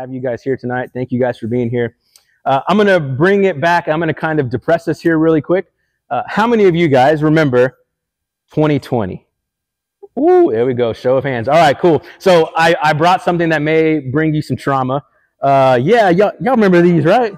have you guys here tonight. Thank you guys for being here. I'm going to bring it back. I'm going to kind of depress us here really quick. How many of you guys remember 2020? Ooh, there we go. Show of hands. All right, cool. So I brought something that may bring you some trauma. Yeah, y'all remember these, right?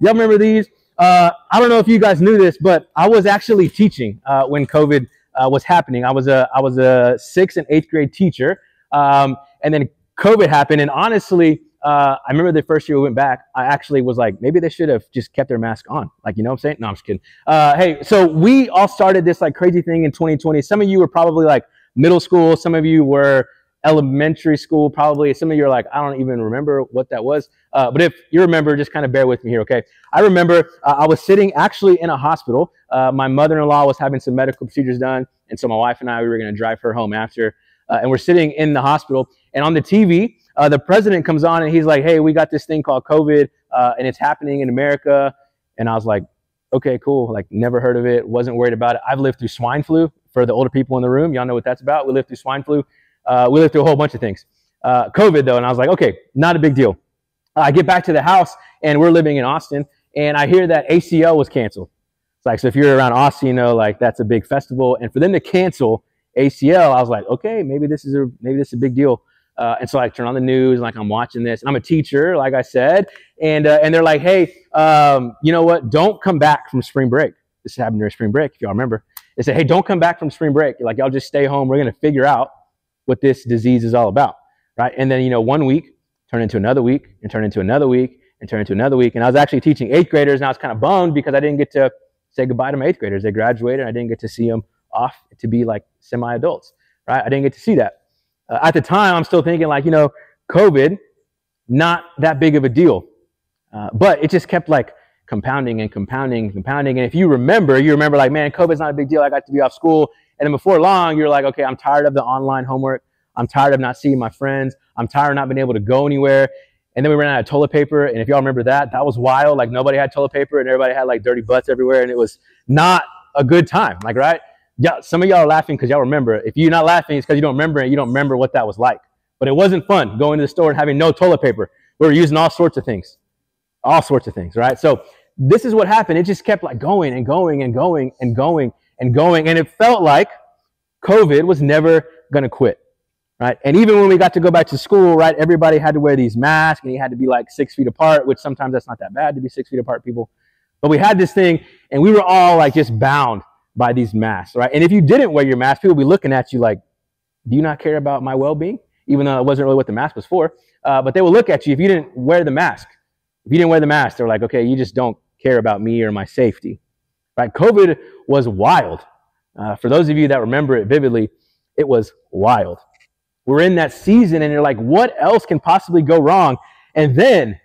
Y'all remember these? I don't know if you guys knew this, but I was actually teaching when COVID was happening. I was a 6th and 8th grade teacher, and then COVID happened. And honestly, I remember the first year we went back, I actually was like, maybe they should have just kept their mask on. Like, you know what I'm saying? No, I'm just kidding. Hey, so we all started this like crazy thing in 2020. Some of you were probably like middle school. Some of you were elementary school, probably. Some of you are like, I don't even remember what that was. But if you remember, just kind of bear with me here, okay? I remember I was sitting actually in a hospital. My mother-in-law was having some medical procedures done. And so my wife and I, we were going to drive her home after. And we're sitting in the hospital. And on the TV, the president comes on and he's like, hey, we got this thing called COVID and it's happening in America. And I was like, okay, cool. Like, never heard of it. Wasn't worried about it. I've lived through swine flu. For the older people in the room, y'all know what that's about. We lived through swine flu. We lived through a whole bunch of things. COVID, though, and I was like, okay, not a big deal. I get back to the house, and we're living in Austin, and I hear that ACL was canceled. It's like, so if you're around Austin, you know, like, that's a big festival. And for them to cancel ACL, I was like, okay, maybe this is a big deal. And so I turn on the news, like, I'm watching this. And I'm a teacher, like I said, and they're like, hey, you know what? Don't come back from spring break. This happened during spring break, if y'all remember. They said, hey, don't come back from spring break. Like, y'all just stay home. We're going to figure out what this disease is all about, right? And then, you know, 1 week turned into another week and turned into another week and turned into another week. And I was actually teaching 8th graders, and I was kind of bummed because I didn't get to say goodbye to my 8th graders. They graduated, and I didn't get to see them off to be like semi-adults, right? I didn't get to see that. At the time, I'm still thinking like, you know, COVID, not that big of a deal. But it just kept like compounding and compounding and compounding. And if you remember like, man, COVID's not a big deal. I got to be off school. And then before long, you're like, okay, I'm tired of the online homework. I'm tired of not seeing my friends. I'm tired of not being able to go anywhere. And then we ran out of toilet paper. And if y'all remember that was wild. Like, nobody had toilet paper and everybody had like dirty butts everywhere. And it was not a good time. Like, right? Yeah, some of y'all are laughing because y'all remember. If you're not laughing, it's because you don't remember it. You don't remember what that was like. But it wasn't fun going to the store and having no toilet paper. We were using all sorts of things, right? So this is what happened. It just kept like going and going and going and going and going. And it felt like COVID was never going to quit, right? And even when we got to go back to school, right, everybody had to wear these masks and you had to be like 6 feet apart, which sometimes that's not that bad to be 6 feet apart, people. But we had this thing and we were all like just bound by these masks, right? And if you didn't wear your mask, people would be looking at you like, do you not care about my well-being? Even though it wasn't really what the mask was for. But they will look at you if you didn't wear the mask. If you didn't wear the mask, they're like, okay, you just don't care about me or my safety, right? COVID was wild. For those of you that remember it vividly, it was wild. We're in that season and you're like, what else can possibly go wrong? And then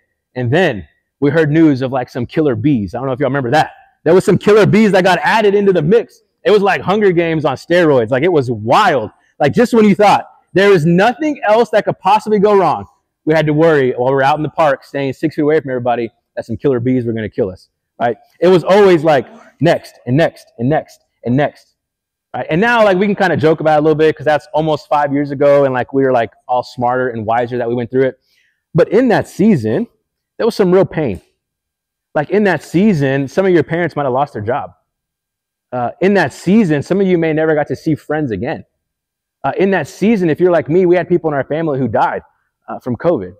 we heard news of like some killer bees. I don't know if y'all remember that. There was some killer bees that got added into the mix. It was like Hunger Games on steroids. Like, it was wild. Like, just when you thought there was nothing else that could possibly go wrong, we had to worry while we were out in the park, staying 6 feet away from everybody, that some killer bees were going to kill us, right? It was always like next and next and next and next, right? And now, like, we can kind of joke about it a little bit because that's almost 5 years ago, and like we were like all smarter and wiser that we went through it. But in that season, there was some real pain. Like, in that season, some of your parents might have lost their job. In that season, some of you may never got to see friends again. In that season, if you're like me, we had people in our family who died from COVID.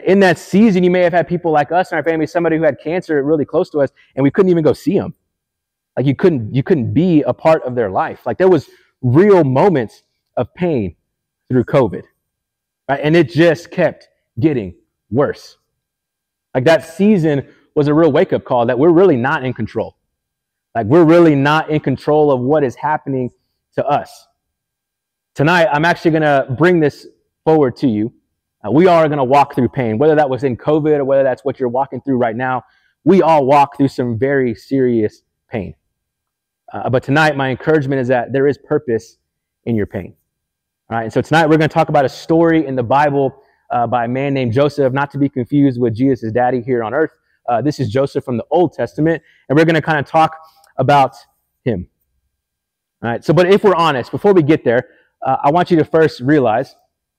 In that season, you may have had people like us in our family, somebody who had cancer really close to us, and we couldn't even go see them. Like, you couldn't be a part of their life. Like, there was real moments of pain through COVID, right? And it just kept getting worse. Like, that season was a real wake-up call that we're really not in control. Like, we're really not in control of what is happening to us. Tonight, I'm actually going to bring this forward to you. We are going to walk through pain, whether that was in COVID or whether that's what you're walking through right now. We all walk through some very serious pain. But tonight, my encouragement is that there is purpose in your pain. All right, and so tonight we're going to talk about a story in the Bible by a man named Joseph, not to be confused with Jesus' daddy here on earth. This is Joseph from the Old Testament, and we're going to kind of talk about him. All right, so but if we're honest, before we get there, I want you to first realize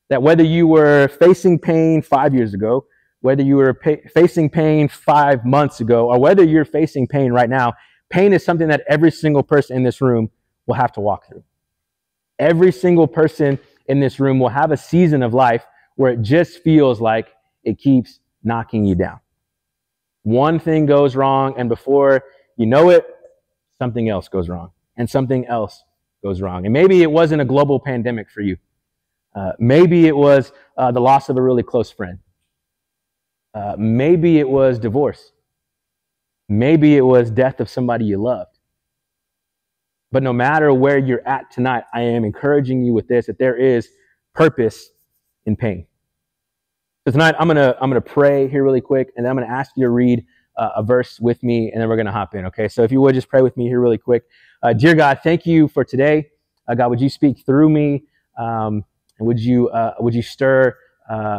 That whether you were facing pain 5 years ago, whether you were facing pain 5 months ago, or whether you're facing pain right now, pain is something that every single person in this room will have to walk through. Every single person in this room will have a season of life where it just feels like it keeps knocking you down. One thing goes wrong, and before you know it, something else goes wrong, and something else goes wrong. And maybe it wasn't a global pandemic for you. Maybe it was the loss of a really close friend. Maybe it was divorce. Maybe it was death of somebody you loved. But no matter where you're at tonight, I am encouraging you with this, that there is purpose in pain. So tonight, I'm gonna pray here really quick, and then I'm gonna ask you to read a verse with me, and then we're gonna hop in. Okay? So if you would just pray with me here really quick. Dear God, thank you for today. God, would you speak through me? And would you stir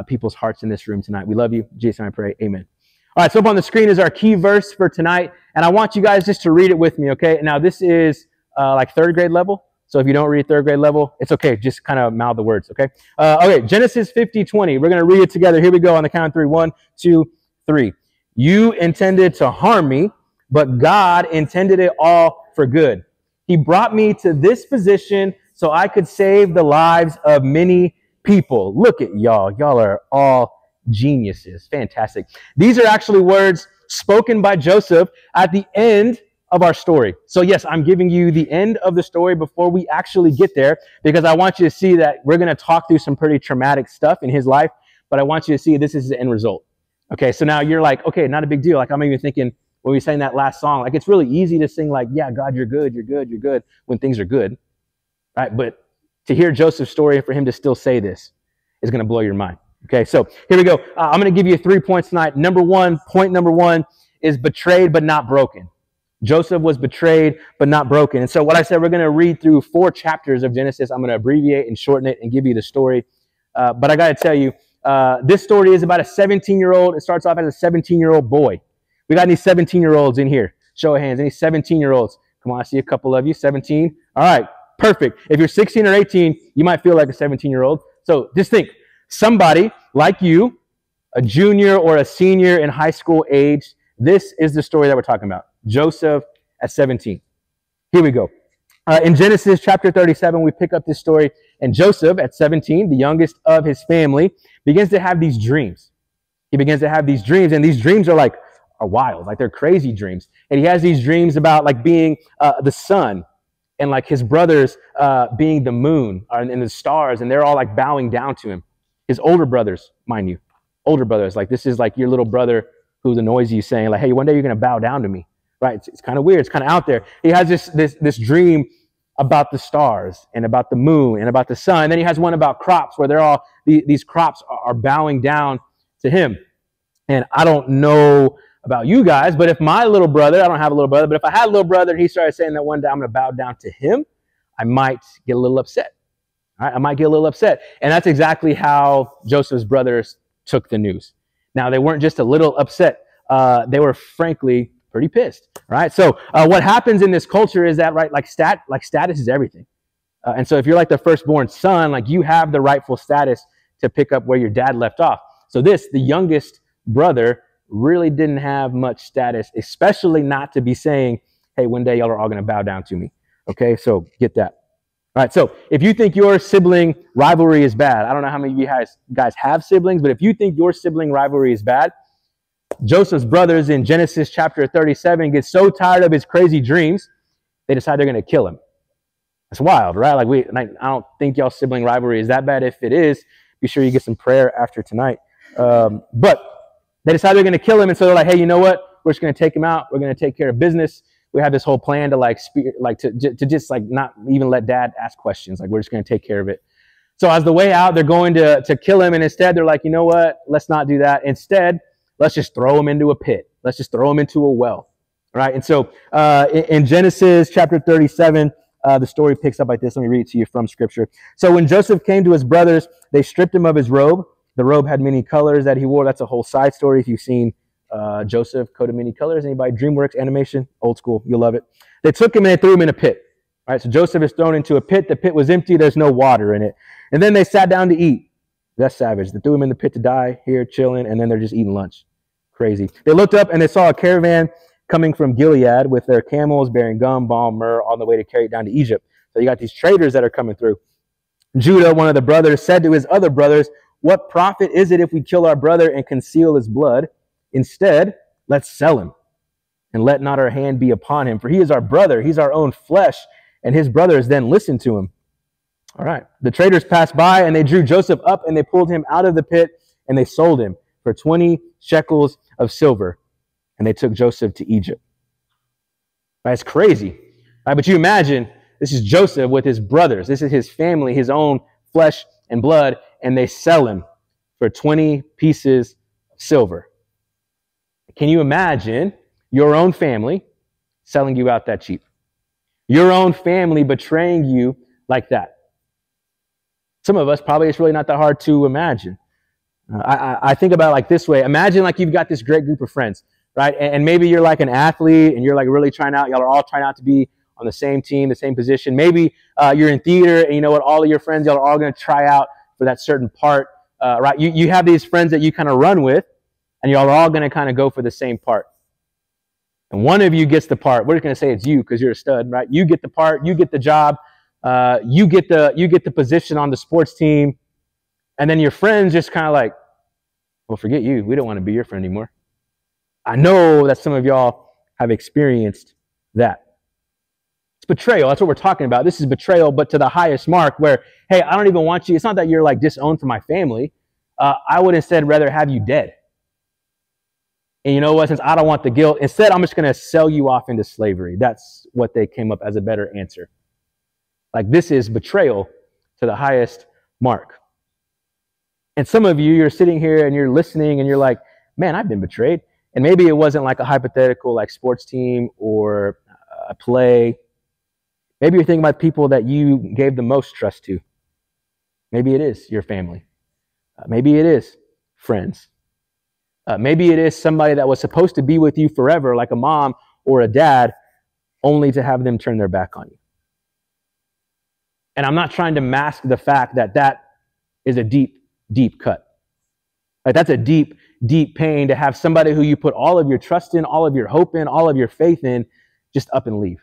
people's hearts in this room tonight? We love you. Jesus, I pray. Amen. All right, so up on the screen is our key verse for tonight, and I want you guys just to read it with me, okay? Now, this is like 3rd grade level, so if you don't read 3rd grade level, it's okay. Just kind of mouth the words, okay? Okay, Genesis 50:20. We're going to read it together. Here we go on the count of 3. 1, 2, 3. You intended to harm me, but God intended it all for good. He brought me to this position so I could save the lives of many people. Look at y'all. Y'all are all geniuses. Fantastic. These are actually words spoken by Joseph at the end of our story. So yes, I'm giving you the end of the story before we actually get there, because I want you to see that we're going to talk through some pretty traumatic stuff in his life, but I want you to see this is the end result. Okay, so now you're like, okay, not a big deal. Like I'm even thinking when we sang that last song, like it's really easy to sing like, yeah, God, you're good, you're good, you're good when things are good, right? But to hear Joseph's story and for him to still say this is going to blow your mind. Okay, so here we go. I'm going to give you 3 points tonight. Point number one is betrayed but not broken. Joseph was betrayed but not broken. And so what I said, we're going to read through 4 chapters of Genesis. I'm going to abbreviate and shorten it and give you the story. But I got to tell you, this story is about a 17-year-old. It starts off as a 17-year-old boy. We got any 17-year-olds in here? Show of hands. Any 17-year-olds? Come on, I see a couple of you. 17. All right, perfect. If you're 16 or 18, you might feel like a 17-year-old. So just think, somebody like you, a junior or a senior in high school age, this is the story that we're talking about. Joseph at 17. Here we go. In Genesis chapter 37, we pick up this story, and Joseph at 17, the youngest of his family, begins to have these dreams. He begins to have these dreams, and these dreams are wild, like they're crazy dreams. And he has these dreams about like being the sun, and like his brothers being the moon and the stars, and they're all like bowing down to him. His older brothers, mind you, older brothers, like this is like your little brother who annoys you saying like, hey, one day you're going to bow down to me. Right? It's kind of weird. It's kind of out there. He has this dream about the stars and about the moon and about the sun. And then he has one about crops where these crops are bowing down to him. And I don't know about you guys, but if my little brother, I don't have a little brother, but if I had a little brother and he started saying that one day I'm going to bow down to him, I might get a little upset. All right? I might get a little upset. And that's exactly how Joseph's brothers took the news. Now, they weren't just a little upset. They were frankly pretty pissed, right? So what happens in this culture is that, right, like status is everything. And so if you're like the firstborn son, like you have the rightful status to pick up where your dad left off. So the youngest brother, really didn't have much status, especially not to be saying, hey, one day y'all are all going to bow down to me. Okay, so get that. All right, so if you think your sibling rivalry is bad, I don't know how many of you guys have siblings, but if you think your sibling rivalry is bad, Joseph's brothers in Genesis chapter 37 get so tired of his crazy dreams, they decide they're going to kill him. That's wild, right? I don't think y'all sibling rivalry is that bad. If it is, be sure you get some prayer after tonight. But they decide they're going to kill him, and so they're like, hey, you know what? We're just going to take him out. We're going to take care of business. We have this whole plan to just not even let dad ask questions. Like, we're just going to take care of it. So as the way out, they're going to kill him, and instead they're like, you know what? Let's not do that. Instead, let's just throw him into a pit. Let's just throw him into a well, right? And so in Genesis chapter 37, the story picks up like this. Let me read it to you from Scripture. So when Joseph came to his brothers, they stripped him of his robe. The robe had many colors that he wore. That's a whole side story. If you've seen Joseph, Coat of Many Colors, anybody, DreamWorks animation, old school, you'll love it. They took him and they threw him in a pit. All right, so Joseph is thrown into a pit. The pit was empty. There's no water in it. And then they sat down to eat. That's savage. They threw him in the pit to die here, chilling, and then they're just eating lunch. Crazy. They looked up and they saw a caravan coming from Gilead with their camels bearing gum, balm, myrrh on the way to carry it down to Egypt. So you got these traders that are coming through. Judah, one of the brothers, said to his other brothers, "What profit is it if we kill our brother and conceal his blood? Instead, let's sell him, and let not our hand be upon him. For he is our brother, he's our own flesh." And his brothers then listened to him. All right. The traders passed by, and they drew Joseph up, and they pulled him out of the pit, and they sold him for 20 shekels of silver. And they took Joseph to Egypt. Right, it's crazy. Right, but you imagine, this is Joseph with his brothers. This is his family, his own flesh and blood, and they sell him for 20 pieces of silver. Can you imagine your own family selling you out that cheap? Your own family betraying you like that? Some of us, probably it's really not that hard to imagine. I think about it like this way. Imagine like you've got this great group of friends, right? And maybe you're like an athlete and you're like really trying out. Y'all are all trying out to be on the same team, the same position. Maybe you're in theater and you know what? All of your friends, y'all are all going to try out for that certain part, right? You have these friends that you kind of run with and y'all are all going to kind of go for the same part. And one of you gets the part. We're just going to say it's you because you're a stud, right? You get the part. You get the job. You get the position on the sports team, and then your friends just kind of like, well, forget you. We don't want to be your friend anymore. I know that some of y'all have experienced that. It's betrayal. That's what we're talking about. This is betrayal, but to the highest mark where, hey, I don't even want you. It's not that you're like disowned from my family. I would instead rather have you dead. And you know what? Since I don't want the guilt, instead I'm just going to sell you off into slavery. That's what they came up as a better answer. Like, this is betrayal to the highest mark. And some of you, you're sitting here and you're listening and you're like, man, I've been betrayed. And maybe it wasn't like a hypothetical like sports team or a play. Maybe you're thinking about people that you gave the most trust to. Maybe it is your family. Maybe it is friends. Maybe it is somebody that was supposed to be with you forever, like a mom or a dad, only to have them turn their back on you. And I'm not trying to mask the fact that that is a deep, deep cut. Like, that's a deep, deep pain to have somebody who you put all of your trust in, all of your hope in, all of your faith in, just up and leave.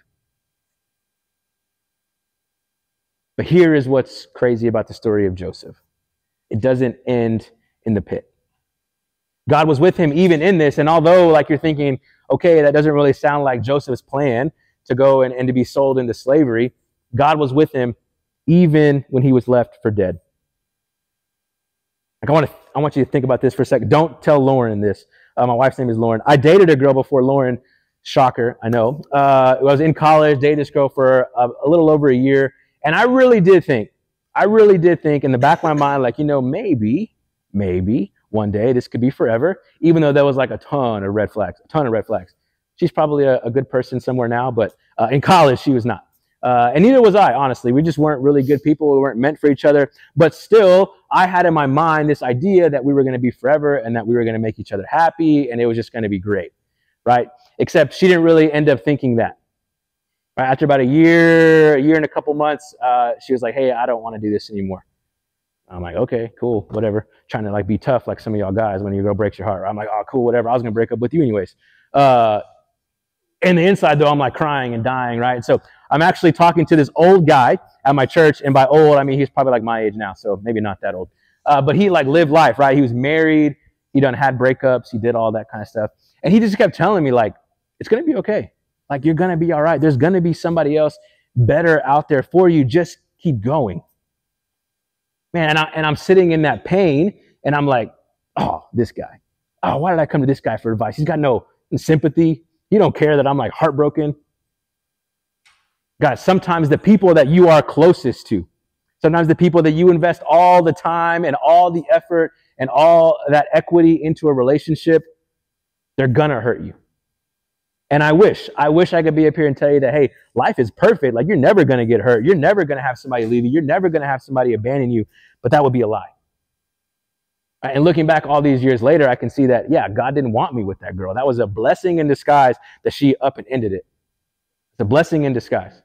But here is what's crazy about the story of Joseph. It doesn't end in the pit. God was with him even in this. And although like you're thinking, okay, that doesn't really sound like Joseph's plan to go and to be sold into slavery, God was with him even when he was left for dead. Like, I want you to think about this for a second. Don't tell Lauren this. My wife's name is Lauren. I dated a girl before Lauren. Shocker, I know. I was in college, dated this girl for a little over a year. And I really did think in the back of my mind, like, you know, maybe one day this could be forever, even though there was like a ton of red flags. She's probably a good person somewhere now, but in college she was not. And neither was I, honestly. We just weren't really good people. We weren't meant for each other. But still, I had in my mind this idea that we were going to be forever and that we were going to make each other happy and it was just going to be great, right? Except she didn't really end up thinking that. Right? After about a year and a couple months, she was like, hey, I don't want to do this anymore. I'm like, okay, cool, whatever. Trying to like be tough like some of y'all guys when your girl breaks your heart. I'm like, oh, cool, whatever. I was going to break up with you anyways. In the inside, though, I'm like crying and dying, right? So I'm actually talking to this old guy at my church. And by old, I mean, he's probably like my age now, so maybe not that old. But he like lived life, right? He was married. He done had breakups. He did all that kind of stuff. And he just kept telling me like, it's going to be okay. Like, you're going to be all right. There's going to be somebody else better out there for you. Just keep going. Man, and I'm sitting in that pain, and I'm like, oh, this guy. Oh, why did I come to this guy for advice? He's got no sympathy. He don't care that I'm like heartbroken. Guys, sometimes the people that you are closest to, sometimes the people that you invest all the time and all the effort and all that equity into a relationship, they're gonna hurt you. And I wish I could be up here and tell you that, hey, life is perfect. Like, you're never going to get hurt. You're never going to have somebody leave you. You're never going to have somebody abandon you. But that would be a lie. And looking back all these years later, I can see that, yeah, God didn't want me with that girl. That was a blessing in disguise that she up and ended it. It's a blessing in disguise.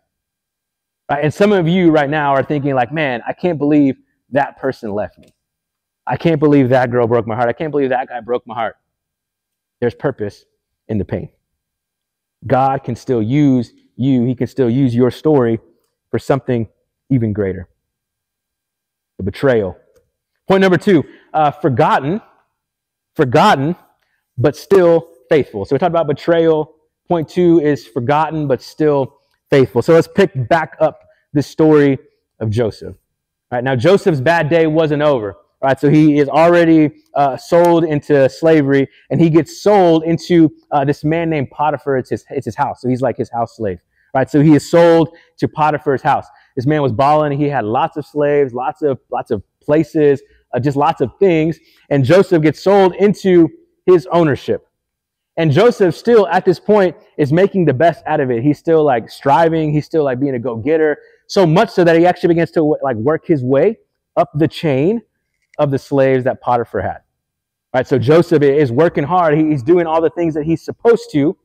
Right? And some of you right now are thinking like, man, I can't believe that person left me. I can't believe that girl broke my heart. I can't believe that guy broke my heart. There's purpose in the pain. God can still use you. He can still use your story for something even greater. The betrayal. Point number 2, forgotten, but still faithful. So we talked about betrayal. Point 2 is forgotten, but still faithful. So let's pick back up the story of Joseph. All right, now Joseph's bad day wasn't over. All right, so he is already sold into slavery, and he gets sold into this man named Potiphar. It's his house, so he's like his house slave. All right, so he is sold to Potiphar's house. This man was balling. He had lots of slaves, lots of places, just lots of things, and Joseph gets sold into his ownership. And Joseph still at this point is making the best out of it. He's still like striving. He's still like being a go-getter, so much so that he actually begins to like work his way up the chain of the slaves that Potiphar had. All right, so Joseph is working hard. He's doing all the things that he's supposed to.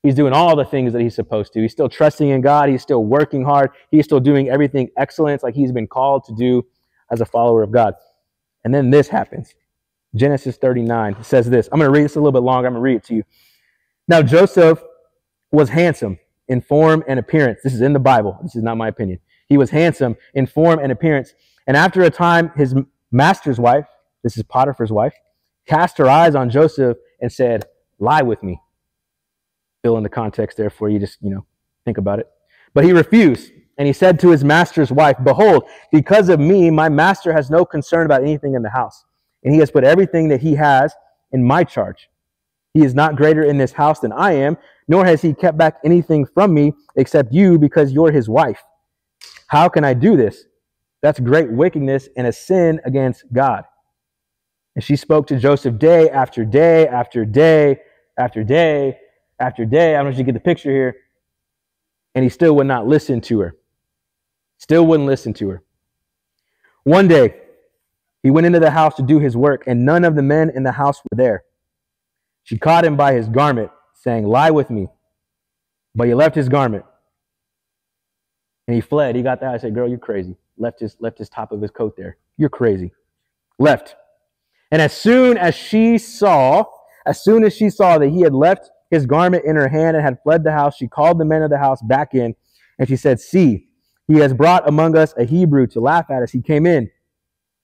He's doing all the things that he's supposed to. He's still trusting in God. He's still working hard. He's still doing everything excellence like he's been called to do as a follower of God. And then this happens. Genesis 39 says this. I'm going to read this a little bit longer. I'm going to read it to you. Now Joseph was handsome in form and appearance. This is in the Bible. This is not my opinion. He was handsome in form and appearance. And after a time, his master's wife, this is Potiphar's wife, cast her eyes on Joseph and said, "Lie with me." Fill in the context there for you, just, think about it. But he refused, and he said to his master's wife, "Behold, because of me, my master has no concern about anything in the house, and he has put everything that he has in my charge. He is not greater in this house than I am, nor has he kept back anything from me except you, because you're his wife. How can I do this? That's great wickedness and a sin against God." And she spoke to Joseph day after day after day after day after day. I don't know if you get the picture here. And he still would not listen to her. Still wouldn't listen to her. One day, he went into the house to do his work, and none of the men in the house were there. She caught him by his garment, saying, "Lie with me." But he left his garment. And he fled. He got there. I said, "Girl, you're crazy." Left his top of his coat there. "You're crazy." Left. And as soon as she saw that he had left his garment in her hand and had fled the house, she called the men of the house back in, and she said, "See, he has brought among us a Hebrew to laugh at us. He came in.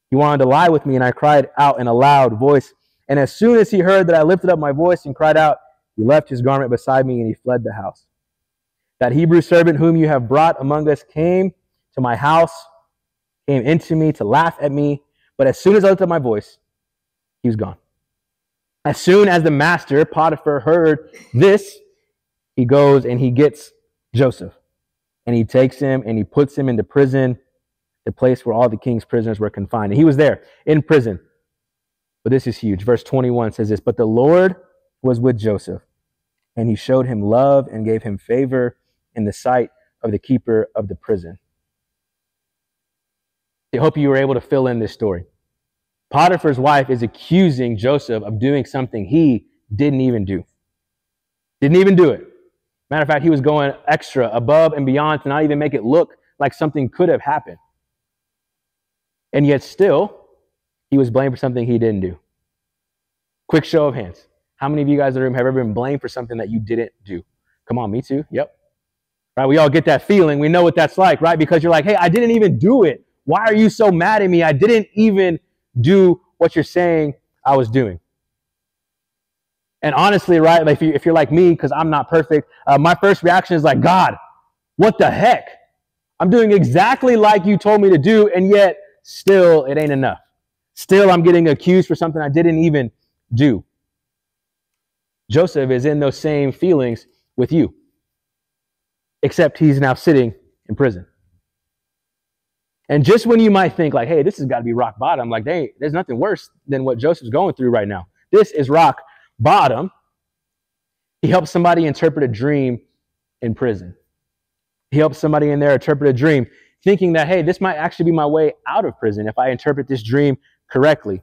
He wanted to lie with me, and I cried out in a loud voice. And as soon as he heard that I lifted up my voice and cried out, he left his garment beside me, and he fled the house. That Hebrew servant whom you have brought among us came to my house, came into me to laugh at me. But as soon as I lifted up my voice, he was gone." As soon as the master, Potiphar, heard this, he goes and he gets Joseph. And he takes him and he puts him into prison, the place where all the king's prisoners were confined. And he was there in prison. But this is huge. Verse 21 says this, "But the Lord was with Joseph, and he showed him love and gave him favor in the sight of the keeper of the prison." I hope you were able to fill in this story. Potiphar's wife is accusing Joseph of doing something he didn't even do. Didn't even do it. Matter of fact, he was going extra, above and beyond to not even make it look like something could have happened. And yet still, he was blamed for something he didn't do. Quick show of hands. How many of you guys in the room have ever been blamed for something that you didn't do? Come on, me too. Yep. Right? We all get that feeling. We know what that's like, right? Because you're like, "Hey, I didn't even do it. Why are you so mad at me? I didn't even do what you're saying I was doing." And honestly, right, like if you're like me, because I'm not perfect, my first reaction is like, "God, what the heck? I'm doing exactly like you told me to do, and yet still it ain't enough. Still I'm getting accused for something I didn't even do." Joseph is in those same feelings with you, except he's now sitting in prison. And just when you might think like, "Hey, this has got to be rock bottom," like, "Hey, there's nothing worse than what Joseph's going through right now. This is rock bottom." He helps somebody interpret a dream in prison. He helps somebody in there interpret a dream, thinking that, "Hey, this might actually be my way out of prison if I interpret this dream correctly."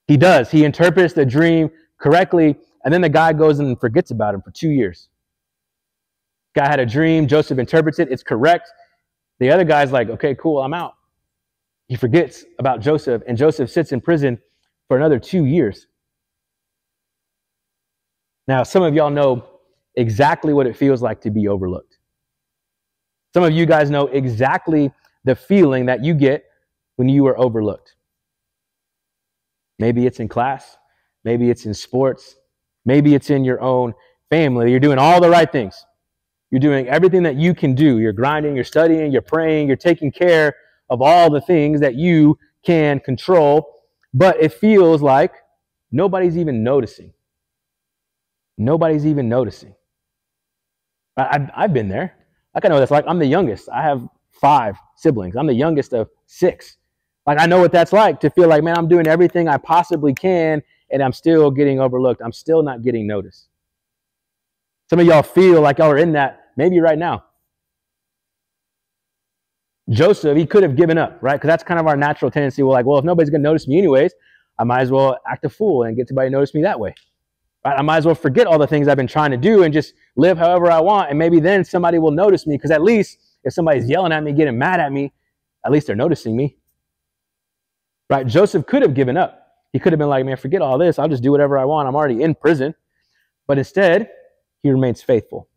He does. He interprets the dream correctly, and then the guy goes and forgets about him for 2 years. Guy had a dream. Joseph interprets it. It's correct. The other guy's like, "Okay, cool, I'm out." He forgets about Joseph, and Joseph sits in prison for another 2 years. Now, some of y'all know exactly what it feels like to be overlooked. Some of you guys know exactly the feeling that you get when you are overlooked. Maybe it's in class. Maybe it's in sports. Maybe it's in your own family. You're doing all the right things. You're doing everything that you can do. You're grinding, you're studying, you're praying, you're taking care of all the things that you can control. But it feels like nobody's even noticing. Nobody's even noticing. I've been there. Like, I know what that's like. I'm the youngest. I have 5 siblings. I'm the youngest of 6. Like, I know what that's like to feel like, man, I'm doing everything I possibly can, and I'm still getting overlooked. I'm still not getting noticed. Some of y'all feel like y'all are in that maybe right now. Joseph, he could have given up, right? Because that's kind of our natural tendency. We're like, well, if nobody's going to notice me anyways, I might as well act a fool and get somebody to notice me that way. Right? I might as well forget all the things I've been trying to do and just live however I want, and maybe then somebody will notice me, because at least if somebody's yelling at me, getting mad at me, at least they're noticing me. Right? Joseph could have given up. He could have been like, man, forget all this. I'll just do whatever I want. I'm already in prison. But instead, he remains faithful.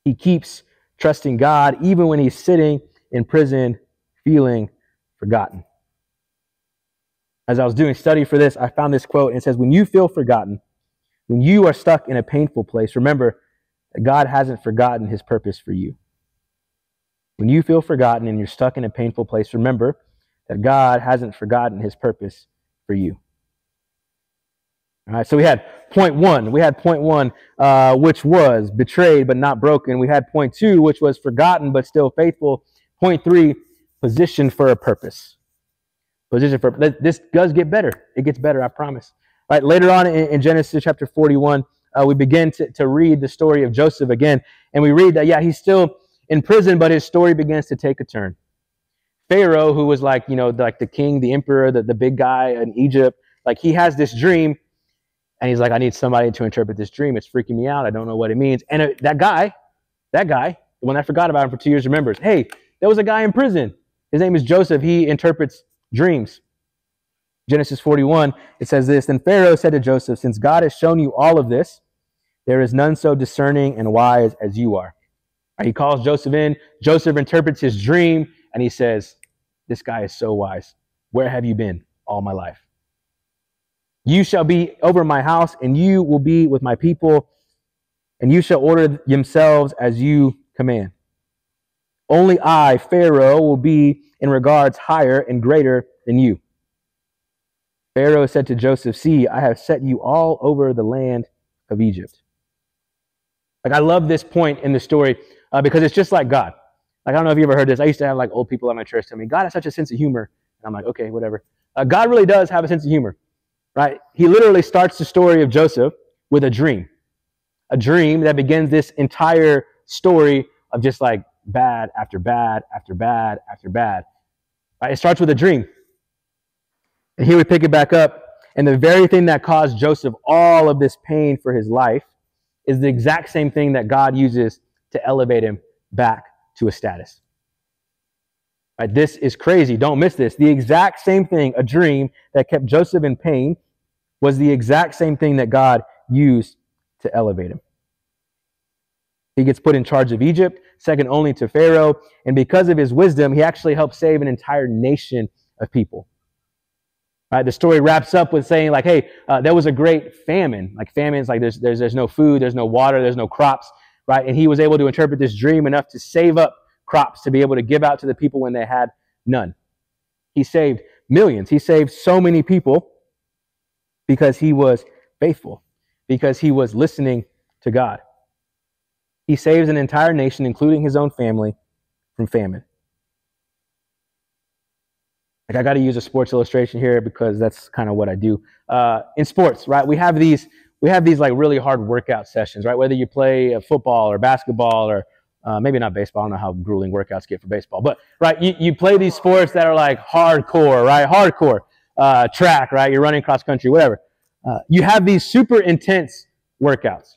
He keeps trusting God even when he's sitting in prison feeling forgotten. As I was doing study for this, I found this quote, and it says, when you feel forgotten, when you are stuck in a painful place, remember that God hasn't forgotten his purpose for you. When you feel forgotten and you're stuck in a painful place, remember that God hasn't forgotten his purpose for you. All right, so we had point 1. We had point 1, which was betrayed but not broken. We had point 2, which was forgotten but still faithful. Point 3, positioned for a purpose. Position for this does get better. It gets better, I promise. All right, later on in Genesis chapter 41, we begin to read the story of Joseph again, and we read that, yeah, he's still in prison, but his story begins to take a turn. Pharaoh, who was like, like the king, the emperor, the big guy in Egypt, like, he has this dream, and he's like, I need somebody to interpret this dream. It's freaking me out. I don't know what it means. And that guy, the one I forgot about him for 2 years, remembers, hey, there was a guy in prison. His name is Joseph. He interprets dreams. Genesis 41, it says this, then Pharaoh said to Joseph, since God has shown you all of this, there is none so discerning and wise as you are. He calls Joseph in. Joseph interprets his dream, and he says, this guy is so wise. Where have you been all my life? You shall be over my house, and you will be with my people, and you shall order themselves as you command. Only I, Pharaoh, will be in regards higher and greater than you. Pharaoh said to Joseph, see, I have set you all over the land of Egypt. Like, I love this point in the story because it's just like God. Like, I don't know if you ever heard this. I used to have like old people at my church tell me, God has such a sense of humor. And I'm like, okay, whatever. God really does have a sense of humor, right? He literally starts the story of Joseph with a dream that begins this entire story of just like bad after bad after bad after bad. Right? It starts with a dream. And here we pick it back up. And the very thing that caused Joseph all of this pain for his life is the exact same thing that God uses to elevate him back to a status. Right? This is crazy. Don't miss this. The exact same thing, a dream that kept Joseph in pain, was the exact same thing that God used to elevate him. He gets put in charge of Egypt, second only to Pharaoh. And because of his wisdom, he actually helped save an entire nation of people. Right, the story wraps up with saying, like, hey, there was a great famine. Like, famines, like there's no food, there's no water, there's no crops, right? And he was able to interpret this dream enough to save up crops to be able to give out to the people when they had none. He saved millions. He saved so many people because he was faithful, because he was listening to God. He saves an entire nation, including his own family, from famine. Like, I got to use a sports illustration here because that's kind of what I do. In sports, right? We have these like really hard workout sessions, right? Whether you play football or basketball or maybe not baseball. I don't know how grueling workouts get for baseball, but right, you play these sports that are like hardcore, right? Hardcore track, right? You're running cross country, whatever. You have these super intense workouts,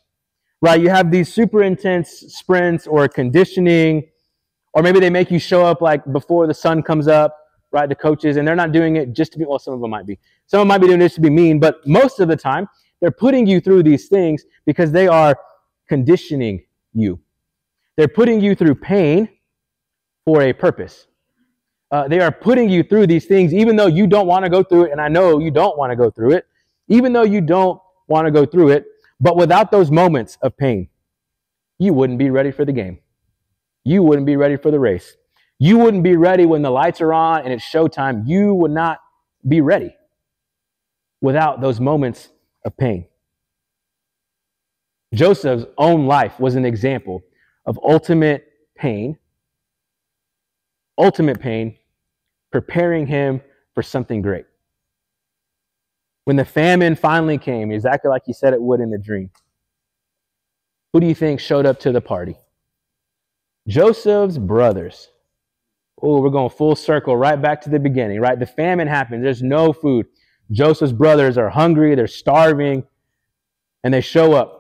right? You have these super intense sprints or conditioning, or maybe they make you show up like before the sun comes up. right? The coaches, and they're not doing it just to be, well, some of them might be. Some of them might be doing this to be mean, but most of the time, they're putting you through these things because they are conditioning you. They're putting you through pain for a purpose. They are putting you through these things even though you don't want to go through it, and I know you don't want to go through it, even though you don't want to go through it, but without those moments of pain, you wouldn't be ready for the game. You wouldn't be ready for the race. You wouldn't be ready when the lights are on and it's showtime. You would not be ready without those moments of pain. Joseph's own life was an example of ultimate pain preparing him for something great. When the famine finally came, exactly like he said it would in the dream, who do you think showed up to the party? Joseph's brothers. Oh, we're going full circle right back to the beginning, right? The famine happens. There's no food. Joseph's brothers are hungry. They're starving. And they show up.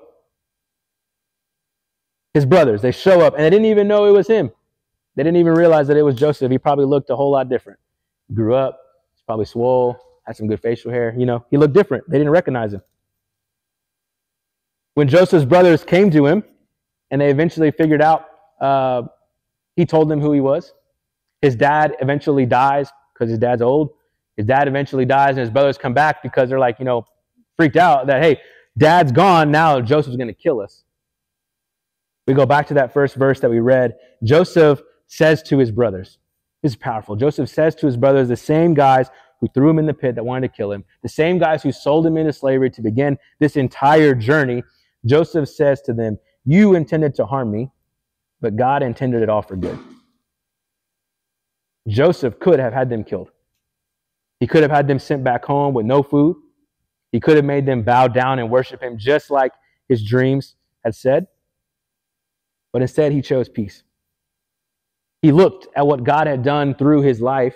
His brothers, they show up. And they didn't even know it was him. They didn't even realize that it was Joseph. He probably looked a whole lot different. Grew up. He's probably swole. Had some good facial hair. You know, he looked different. They didn't recognize him. When Joseph's brothers came to him and they eventually figured out, he told them who he was. His dad eventually dies because his dad's old. His dad eventually dies and his brothers come back because they're like, freaked out that, hey, dad's gone. Now Joseph's going to kill us. We go back to that first verse that we read. Joseph says to his brothers, this is powerful. Joseph says to his brothers, the same guys who threw him in the pit that wanted to kill him, the same guys who sold him into slavery to begin this entire journey, Joseph says to them, you intended to harm me, but God intended it all for good. Joseph could have had them killed. He could have had them sent back home with no food. He could have made them bow down and worship him just like his dreams had said. But instead, he chose peace. He looked at what God had done through his life,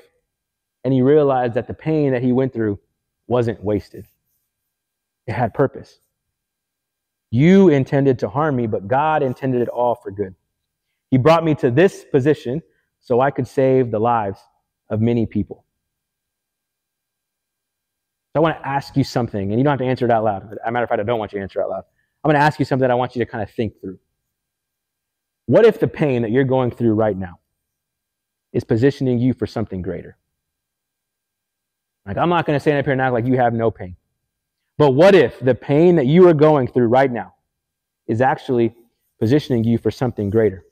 and he realized that the pain that he went through wasn't wasted. It had purpose. You intended to harm me, but God intended it all for good. He brought me to this position so I could save the lives of many people. So I want to ask you something, and you don't have to answer it out loud. As a matter of fact, I don't want you to answer it out loud. I'm going to ask you something that I want you to kind of think through. What if the pain that you're going through right now is positioning you for something greater? Like, I'm not going to stand up here and act like you have no pain. But what if the pain that you are going through right now is actually positioning you for something greater?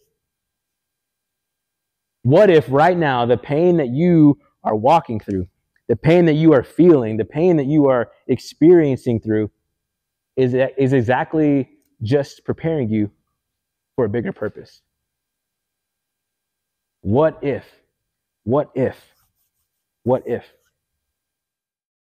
What if right now the pain that you are walking through, the pain that you are feeling, the pain that you are experiencing through is exactly just preparing you for a bigger purpose? What if